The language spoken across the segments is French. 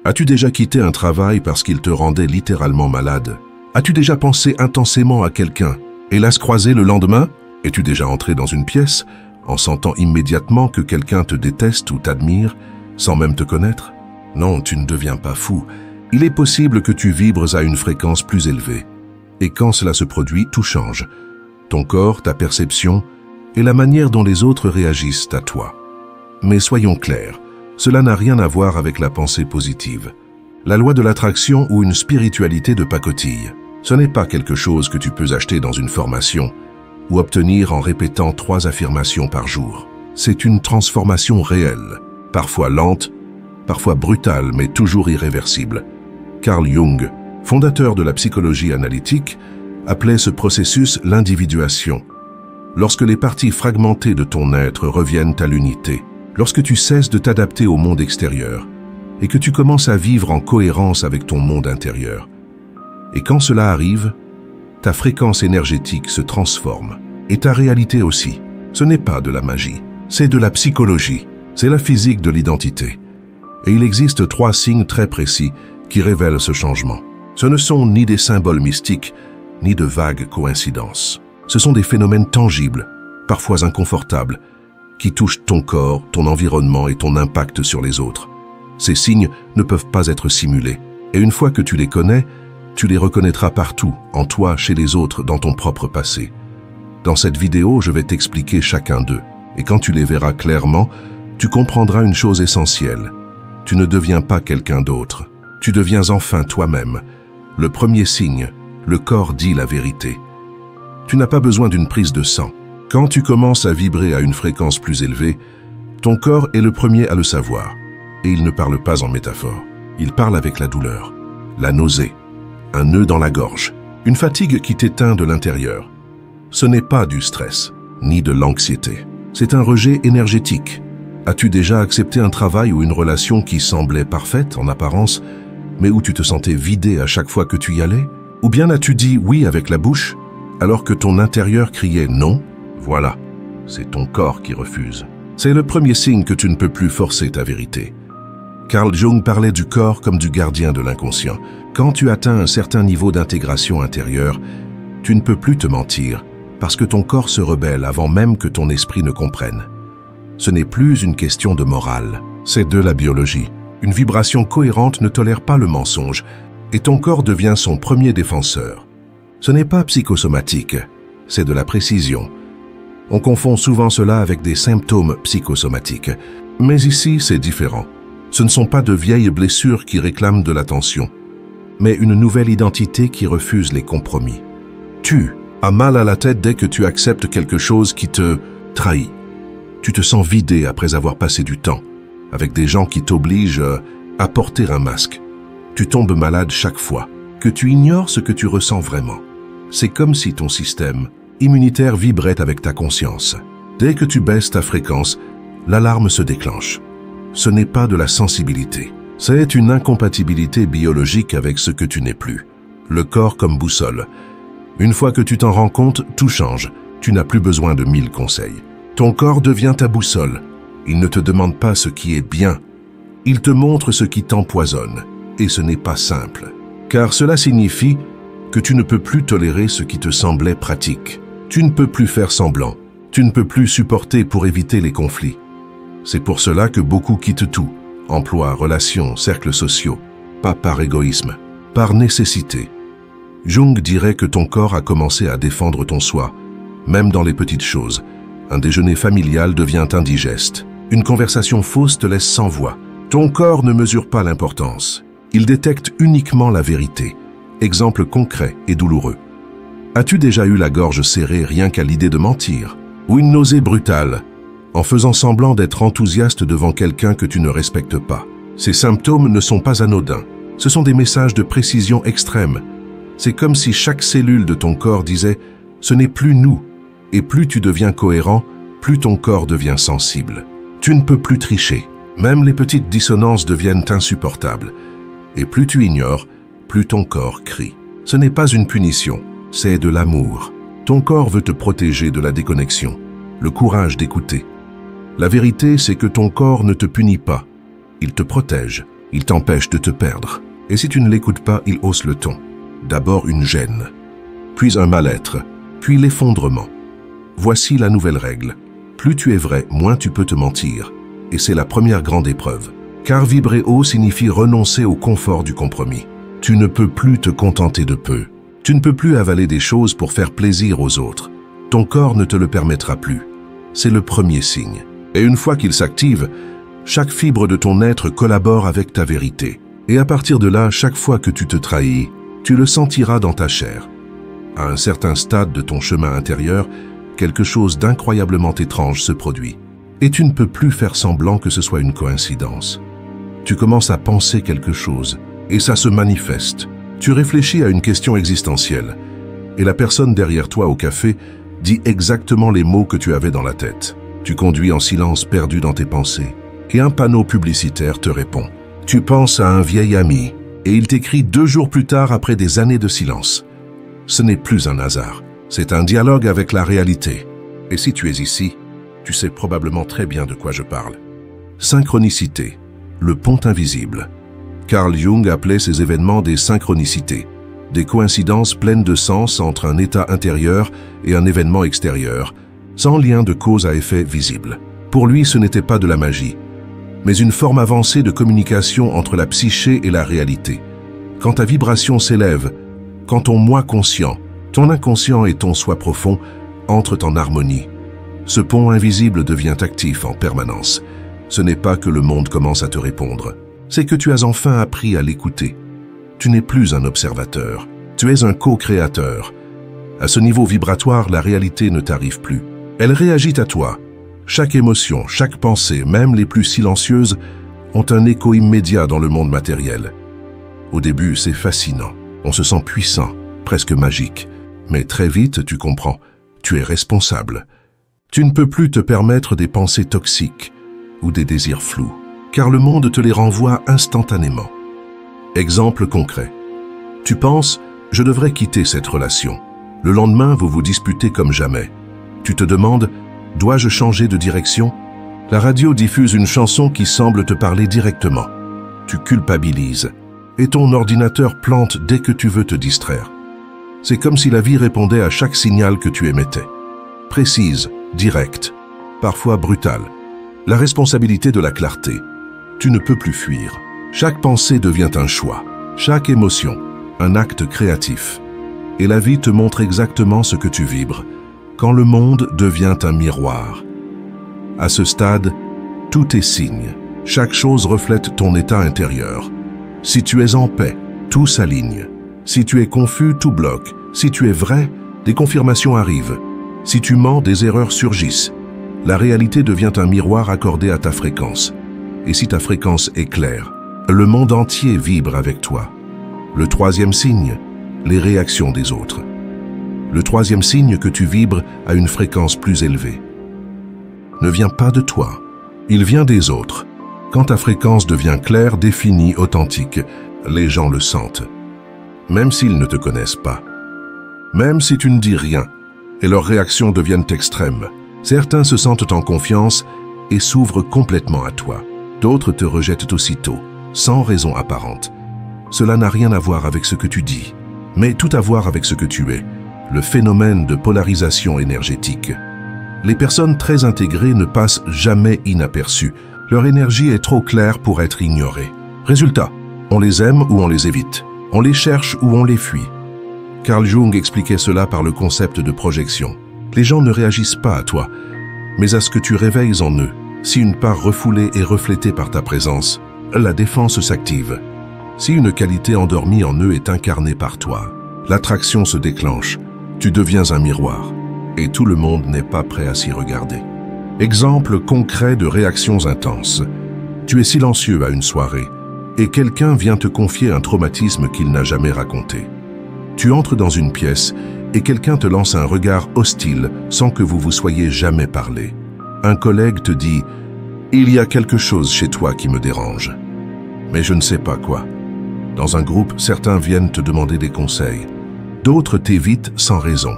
As-tu déjà quitté un travail parce qu'il te rendait littéralement malade? As-tu déjà pensé intensément à quelqu'un et l'as croisé le lendemain? Es-tu déjà entré dans une pièce en sentant immédiatement que quelqu'un te déteste ou t'admire sans même te connaître? Non, tu ne deviens pas fou. Il est possible que tu vibres à une fréquence plus élevée. Et quand cela se produit, tout change. Ton corps, ta perception et la manière dont les autres réagissent à toi. Mais soyons clairs, cela n'a rien à voir avec la pensée positive. La loi de l'attraction ou une spiritualité de pacotille. Ce n'est pas quelque chose que tu peux acheter dans une formation ou obtenir en répétant 3 affirmations par jour. C'est une transformation réelle, parfois lente, parfois brutale, mais toujours irréversible. Carl Jung, fondateur de la psychologie analytique, appelait ce processus l'individuation. Lorsque les parties fragmentées de ton être reviennent à l'unité, lorsque tu cesses de t'adapter au monde extérieur et que tu commences à vivre en cohérence avec ton monde intérieur. Et quand cela arrive, ta fréquence énergétique se transforme et ta réalité aussi. Ce n'est pas de la magie, c'est de la psychologie, c'est la physique de l'identité. Et il existe 3 signes très précis qui révèlent ce changement. Ce ne sont ni des symboles mystiques, ni de vagues coïncidences. Ce sont des phénomènes tangibles, parfois inconfortables, qui touchent ton corps, ton environnement et ton impact sur les autres. Ces signes ne peuvent pas être simulés. Et une fois que tu les connais, tu les reconnaîtras partout, en toi, chez les autres, dans ton propre passé. Dans cette vidéo, je vais t'expliquer chacun d'eux. Et quand tu les verras clairement, tu comprendras une chose essentielle. Tu ne deviens pas quelqu'un d'autre. Tu deviens enfin toi-même. Le premier signe, le corps dit la vérité. Tu n'as pas besoin d'une prise de sang. Quand tu commences à vibrer à une fréquence plus élevée, ton corps est le premier à le savoir. Et il ne parle pas en métaphore. Il parle avec la douleur, la nausée, un nœud dans la gorge, une fatigue qui t'éteint de l'intérieur. Ce n'est pas du stress, ni de l'anxiété. C'est un rejet énergétique. As-tu déjà accepté un travail ou une relation qui semblait parfaite en apparence, mais où tu te sentais vidé à chaque fois que tu y allais? Ou bien as-tu dit oui avec la bouche, alors que ton intérieur criait non? Voilà, c'est ton corps qui refuse. C'est le premier signe que tu ne peux plus forcer ta vérité. Carl Jung parlait du corps comme du gardien de l'inconscient. Quand tu atteins un certain niveau d'intégration intérieure, tu ne peux plus te mentir, parce que ton corps se rebelle avant même que ton esprit ne comprenne. Ce n'est plus une question de morale, c'est de la biologie. Une vibration cohérente ne tolère pas le mensonge, et ton corps devient son premier défenseur. Ce n'est pas psychosomatique, c'est de la précision. On confond souvent cela avec des symptômes psychosomatiques, mais ici c'est différent. Ce ne sont pas de vieilles blessures qui réclament de l'attention, mais une nouvelle identité qui refuse les compromis. Tu as mal à la tête dès que tu acceptes quelque chose qui te trahit. Tu te sens vidé après avoir passé du temps avec des gens qui t'obligent à porter un masque. Tu tombes malade chaque fois que tu ignores ce que tu ressens vraiment. C'est comme si ton système immunitaire vibrait avec ta conscience. Dès que tu baisses ta fréquence, l'alarme se déclenche. Ce n'est pas de la sensibilité. C'est une incompatibilité biologique avec ce que tu n'es plus. Le corps comme boussole. Une fois que tu t'en rends compte, tout change. Tu n'as plus besoin de 1000 conseils. Ton corps devient ta boussole. Il ne te demande pas ce qui est bien. Il te montre ce qui t'empoisonne. Et ce n'est pas simple. Car cela signifie que tu ne peux plus tolérer ce qui te semblait pratique. Tu ne peux plus faire semblant. Tu ne peux plus supporter pour éviter les conflits. C'est pour cela que beaucoup quittent tout. Emploi, relations, cercles sociaux. Pas par égoïsme, par nécessité. Jung dirait que ton corps a commencé à défendre ton soi, même dans les petites choses. Un déjeuner familial devient indigeste. Une conversation fausse te laisse sans voix. Ton corps ne mesure pas l'importance. Il détecte uniquement la vérité. Exemple concret et douloureux. As-tu déjà eu la gorge serrée rien qu'à l'idée de mentir? Ou une nausée brutale, en faisant semblant d'être enthousiaste devant quelqu'un que tu ne respectes pas? Ces symptômes ne sont pas anodins. Ce sont des messages de précision extrême. C'est comme si chaque cellule de ton corps disait « ce n'est plus nous ». Et plus tu deviens cohérent, plus ton corps devient sensible. Tu ne peux plus tricher. Même les petites dissonances deviennent insupportables. Et plus tu ignores, plus ton corps crie. Ce n'est pas une punition, c'est de l'amour. Ton corps veut te protéger de la déconnexion, le courage d'écouter. La vérité, c'est que ton corps ne te punit pas. Il te protège. Il t'empêche de te perdre. Et si tu ne l'écoutes pas, il hausse le ton. D'abord une gêne, puis un mal-être, puis l'effondrement. Voici la nouvelle règle. Plus tu es vrai, moins tu peux te mentir. Et c'est la première grande épreuve. Car vibrer haut signifie renoncer au confort du compromis. Tu ne peux plus te contenter de peu. Tu ne peux plus avaler des choses pour faire plaisir aux autres. Ton corps ne te le permettra plus. C'est le premier signe. Et une fois qu'il s'active, chaque fibre de ton être collabore avec ta vérité. Et à partir de là, chaque fois que tu te trahis, tu le sentiras dans ta chair. À un certain stade de ton chemin intérieur, quelque chose d'incroyablement étrange se produit. Et tu ne peux plus faire semblant que ce soit une coïncidence. Tu commences à penser quelque chose, et ça se manifeste. Tu réfléchis à une question existentielle, et la personne derrière toi au café dit exactement les mots que tu avais dans la tête. Tu conduis en silence perdu dans tes pensées, et un panneau publicitaire te répond. Tu penses à un vieil ami, et il t'écrit 2 jours plus tard après des années de silence. Ce n'est plus un hasard, c'est un dialogue avec la réalité. Et si tu es ici, tu sais probablement très bien de quoi je parle. Synchronicité, le pont invisible. Carl Jung appelait ces événements des synchronicités, des coïncidences pleines de sens entre un état intérieur et un événement extérieur, sans lien de cause à effet visible. Pour lui, ce n'était pas de la magie, mais une forme avancée de communication entre la psyché et la réalité. Quand ta vibration s'élève, quand ton moi conscient, ton inconscient et ton soi profond entrent en harmonie, ce pont invisible devient actif en permanence. Ce n'est pas que le monde commence à te répondre, c'est que tu as enfin appris à l'écouter. Tu n'es plus un observateur, tu es un co-créateur. À ce niveau vibratoire, la réalité ne t'arrive plus. Elle réagit à toi. Chaque émotion, chaque pensée, même les plus silencieuses, ont un écho immédiat dans le monde matériel. Au début, c'est fascinant. On se sent puissant, presque magique. Mais très vite, tu comprends, tu es responsable. Tu ne peux plus te permettre des pensées toxiques ou des désirs flous, car le monde te les renvoie instantanément. Exemple concret. Tu penses, je devrais quitter cette relation. Le lendemain, vous vous disputez comme jamais. Tu te demandes, dois-je changer de direction? La radio diffuse une chanson qui semble te parler directement. Tu culpabilises. Et ton ordinateur plante dès que tu veux te distraire. C'est comme si la vie répondait à chaque signal que tu émettais. Précise, directe, parfois brutale. La responsabilité de la clarté. Tu ne peux plus fuir. Chaque pensée devient un choix. Chaque émotion, un acte créatif. Et la vie te montre exactement ce que tu vibres, quand le monde devient un miroir. À ce stade, tout est signe. Chaque chose reflète ton état intérieur. Si tu es en paix, tout s'aligne. Si tu es confus, tout bloque. Si tu es vrai, des confirmations arrivent. Si tu mens, des erreurs surgissent. La réalité devient un miroir accordé à ta fréquence. Et si ta fréquence est claire, le monde entier vibre avec toi. Le troisième signe, les réactions des autres. Le troisième signe que tu vibres à une fréquence plus élevée. Ne vient pas de toi, il vient des autres. Quand ta fréquence devient claire, définie, authentique, les gens le sentent. Même s'ils ne te connaissent pas. Même si tu ne dis rien, et leurs réactions deviennent extrêmes. Certains se sentent en confiance et s'ouvrent complètement à toi. D'autres te rejettent aussitôt, sans raison apparente. Cela n'a rien à voir avec ce que tu dis, mais tout à voir avec ce que tu es, le phénomène de polarisation énergétique. Les personnes très intégrées ne passent jamais inaperçues. Leur énergie est trop claire pour être ignorée. Résultat, on les aime ou on les évite. On les cherche ou on les fuit. Carl Jung expliquait cela par le concept de projection. Les gens ne réagissent pas à toi, mais à ce que tu réveilles en eux. Si une part refoulée est reflétée par ta présence, la défense s'active. Si une qualité endormie en eux est incarnée par toi, l'attraction se déclenche. Tu deviens un miroir, et tout le monde n'est pas prêt à s'y regarder. Exemple concret de réactions intenses. Tu es silencieux à une soirée, et quelqu'un vient te confier un traumatisme qu'il n'a jamais raconté. Tu entres dans une pièce, et quelqu'un te lance un regard hostile sans que vous vous soyez jamais parlé. Un collègue te dit « Il y a quelque chose chez toi qui me dérange. » Mais je ne sais pas quoi. Dans un groupe, certains viennent te demander des conseils. D'autres t'évitent sans raison.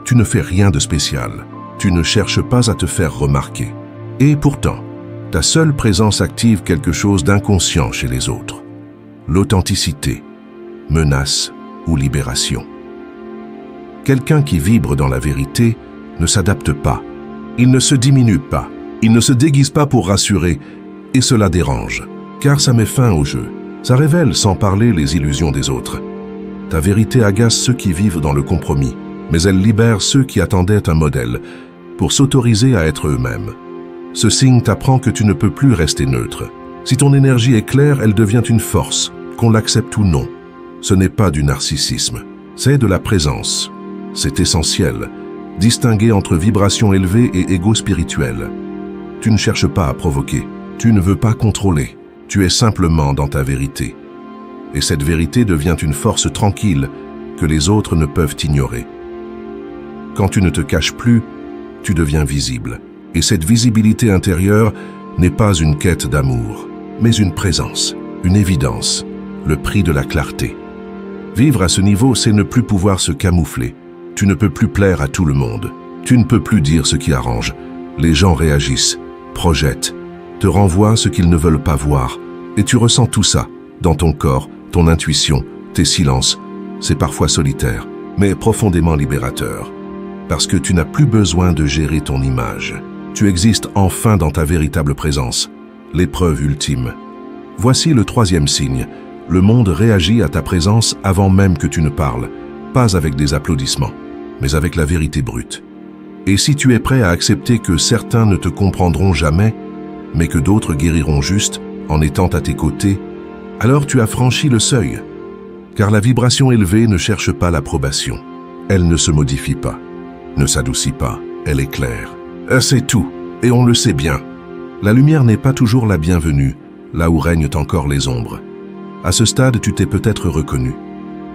Tu ne fais rien de spécial. Tu ne cherches pas à te faire remarquer. Et pourtant, Ta seule présence active quelque chose d'inconscient chez les autres. L'authenticité, menace ou libération. Quelqu'un qui vibre dans la vérité ne s'adapte pas. Il ne se diminue pas. Il ne se déguise pas pour rassurer. Et cela dérange, car ça met fin au jeu. Ça révèle sans parler les illusions des autres. Ta vérité agace ceux qui vivent dans le compromis, mais elle libère ceux qui attendaient un modèle pour s'autoriser à être eux-mêmes. Ce signe t'apprend que tu ne peux plus rester neutre. Si ton énergie est claire, elle devient une force, qu'on l'accepte ou non. Ce n'est pas du narcissisme, c'est de la présence. C'est essentiel. Distinguer entre vibration élevée et ego spirituel. Tu ne cherches pas à provoquer. Tu ne veux pas contrôler. Tu es simplement dans ta vérité. Et cette vérité devient une force tranquille que les autres ne peuvent ignorer. Quand tu ne te caches plus, tu deviens visible. Et cette visibilité intérieure n'est pas une quête d'amour, mais une présence, une évidence, le prix de la clarté. Vivre à ce niveau, c'est ne plus pouvoir se camoufler. Tu ne peux plus plaire à tout le monde. Tu ne peux plus dire ce qui arrange. Les gens réagissent, projettent, te renvoient ce qu'ils ne veulent pas voir. Et tu ressens tout ça, dans ton corps, ton intuition, tes silences. C'est parfois solitaire, mais profondément libérateur. Parce que tu n'as plus besoin de gérer ton image. Tu existes enfin dans ta véritable présence, l'épreuve ultime. Voici le troisième signe. Le monde réagit à ta présence avant même que tu ne parles, pas avec des applaudissements, mais avec la vérité brute. Et si tu es prêt à accepter que certains ne te comprendront jamais, mais que d'autres guériront juste en étant à tes côtés, alors tu as franchi le seuil. Car la vibration élevée ne cherche pas l'approbation. Elle ne se modifie pas, ne s'adoucit pas, elle est claire. C'est tout, et on le sait bien. La lumière n'est pas toujours la bienvenue, là où règnent encore les ombres. À ce stade, tu t'es peut-être reconnu.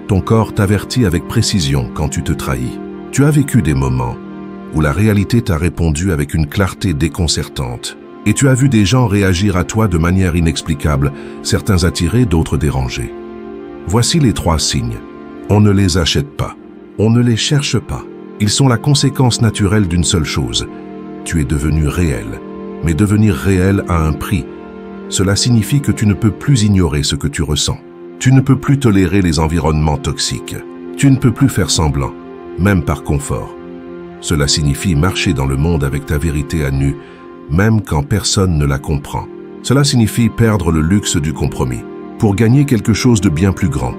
Ton corps t'avertit avec précision quand tu te trahis. Tu as vécu des moments où la réalité t'a répondu avec une clarté déconcertante. Et tu as vu des gens réagir à toi de manière inexplicable, certains attirés, d'autres dérangés. Voici les 3 signes. On ne les achète pas. On ne les cherche pas. Ils sont la conséquence naturelle d'une seule chose. Tu es devenu réel. Mais devenir réel a un prix. Cela signifie que tu ne peux plus ignorer ce que tu ressens. Tu ne peux plus tolérer les environnements toxiques. Tu ne peux plus faire semblant, même par confort. Cela signifie marcher dans le monde avec ta vérité à nu, même quand personne ne la comprend. Cela signifie perdre le luxe du compromis, pour gagner quelque chose de bien plus grand,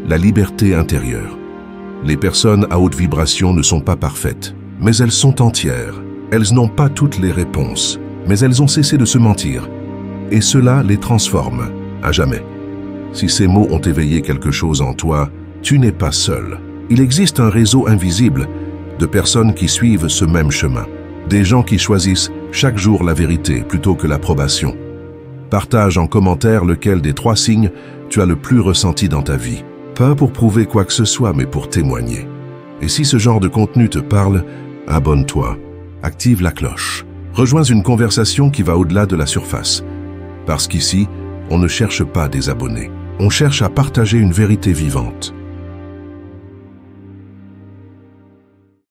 la liberté intérieure. Les personnes à haute vibration ne sont pas parfaites, mais elles sont entières. Elles n'ont pas toutes les réponses, mais elles ont cessé de se mentir. Et cela les transforme, à jamais. Si ces mots ont éveillé quelque chose en toi, tu n'es pas seul. Il existe un réseau invisible de personnes qui suivent ce même chemin. Des gens qui choisissent chaque jour la vérité plutôt que l'approbation. Partage en commentaire lequel des 3 signes tu as le plus ressenti dans ta vie. Pas pour prouver quoi que ce soit, mais pour témoigner. Et si ce genre de contenu te parle, abonne-toi, active la cloche. Rejoins une conversation qui va au-delà de la surface. Parce qu'ici, on ne cherche pas des abonnés. On cherche à partager une vérité vivante.